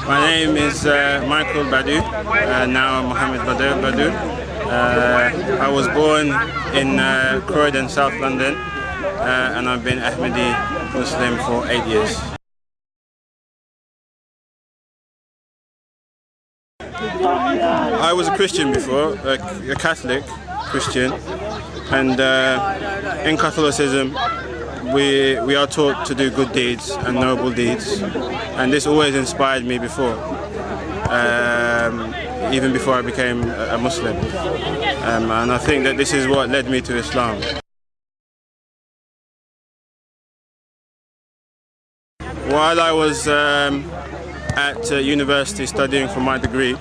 My name is Michael Badu, now Mohammed Badu. I was born in Croydon, South London, and I've been Ahmadi Muslim for 8 years. I was a Christian before, a Catholic Christian, and in Catholicism we are taught to do good deeds and noble deeds, and this always inspired me before, even before I became a Muslim, and I think that this is what led me to Islam. While I was at university studying for my degree,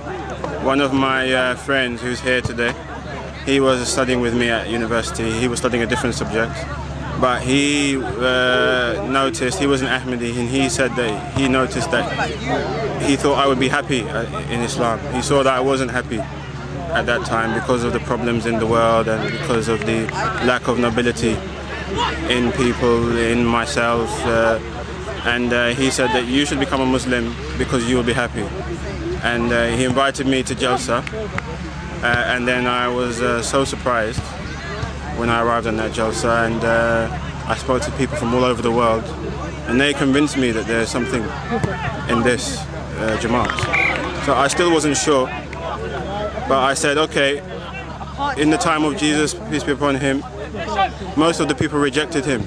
one of my friends who's here today, he was studying with me at university. He was studying a different subject, but he noticed, he was an Ahmadi, and he said that he noticed that he thought I would be happy in Islam. He saw that I wasn't happy at that time because of the problems in the world and because of the lack of nobility in people, in myself, and he said that you should become a Muslim because you will be happy. And he invited me to Jalsa, and then I was so surprised when I arrived on that Jalsa, and I spoke to people from all over the world, and they convinced me that there's something in this Jamaat. So I still wasn't sure, but I said, okay, in the time of Jesus, peace be upon him, most of the people rejected him.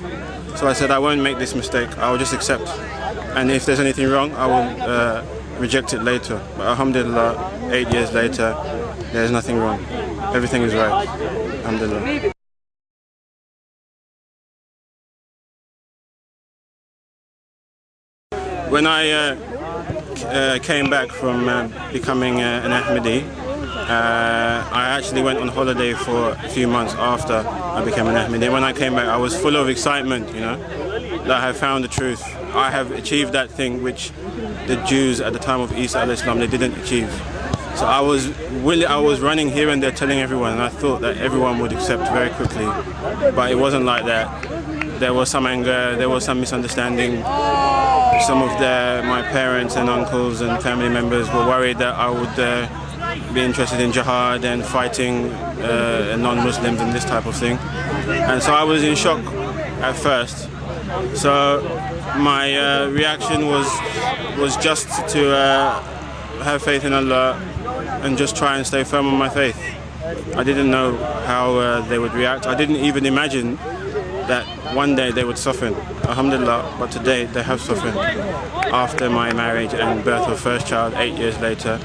So I said, I won't make this mistake, I will just accept. And if there's anything wrong, I will reject it later. But alhamdulillah, 8 years later, there's nothing wrong. Everything is right. Alhamdulillah. When I came back from becoming an Ahmadi, I actually went on holiday for a few months after I became an Ahmadi. When I came back, I was full of excitement, you know, that I have found the truth. I have achieved that thing which the Jews at the time of Isa al-Islam, they didn't achieve. So I was running here and there telling everyone, and I thought that everyone would accept very quickly, but it wasn't like that. There was some anger, there was some misunderstanding. Some of my parents and uncles and family members were worried that I would be interested in jihad and fighting non-Muslims and this type of thing. And so I was in shock at first. So my reaction was just to have faith in Allah and just try and stay firm on my faith. I didn't know how they would react. I didn't even imagine that one day they would soften. Alhamdulillah, but today they have softened. After my marriage and birth of first child 8 years later,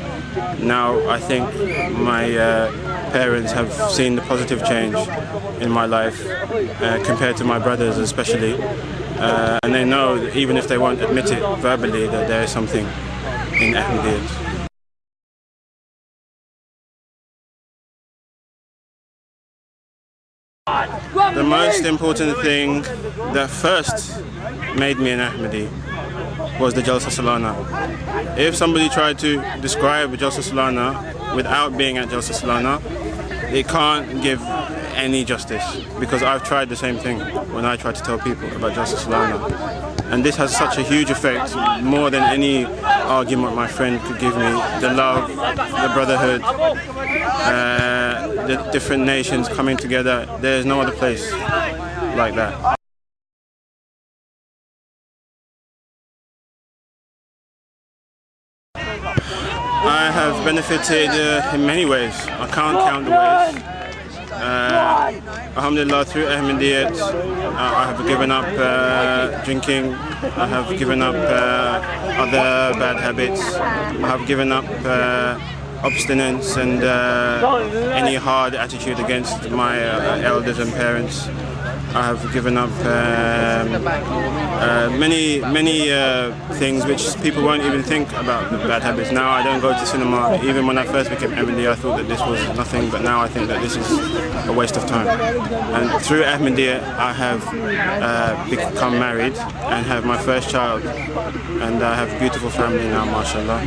now I think my parents have seen the positive change in my life compared to my brothers especially, and they know that even if they won't admit it verbally, that there is something in Ahmadiyyat. The most important thing that first made me an Ahmadi was the Jalsa Salana. If somebody tried to describe Jalsa Salana without being at Jalsa Salana, it can't give any justice, because I've tried the same thing when I try to tell people about Jalsa Salana. And this has such a huge effect, more than any argument my friend could give me. The love, the brotherhood, the different nations coming together, there's no other place like that. I have benefited in many ways. I can't count the ways. Alhamdulillah, through Ahmadiyyat, I have given up drinking, I have given up other bad habits, I have given up abstinence and any hard attitude against my elders and parents. I have given up many things which people won't even think about, the bad habits. Now I don't go to cinema. Even when I first became Ahmadi, I thought that this was nothing, but now I think that this is a waste of time. And through Ahmadiyya, I have become married and have my first child, and I have a beautiful family now, mashallah.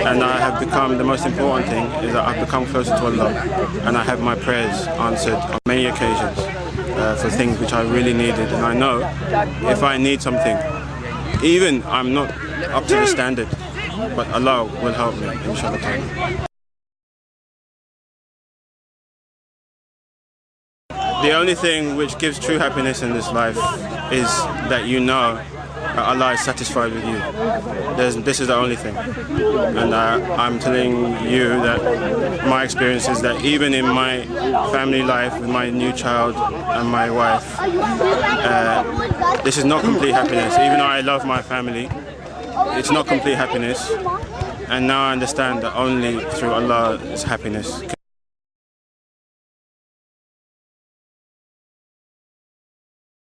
And I have become, the most important thing is that I've become closer to Allah, and I have my prayers answered on many occasions. For things which I really needed, and I know if I need something, even I'm not up to the standard, but Allah will help me, inshallah. The only thing which gives true happiness in this life is that you know that Allah is satisfied with you. This is the only thing. And I'm telling you that my experience is that even in my family life with my new child and my wife, this is not complete happiness. Even though I love my family, it's not complete happiness. And now I understand that only through Allah is happiness.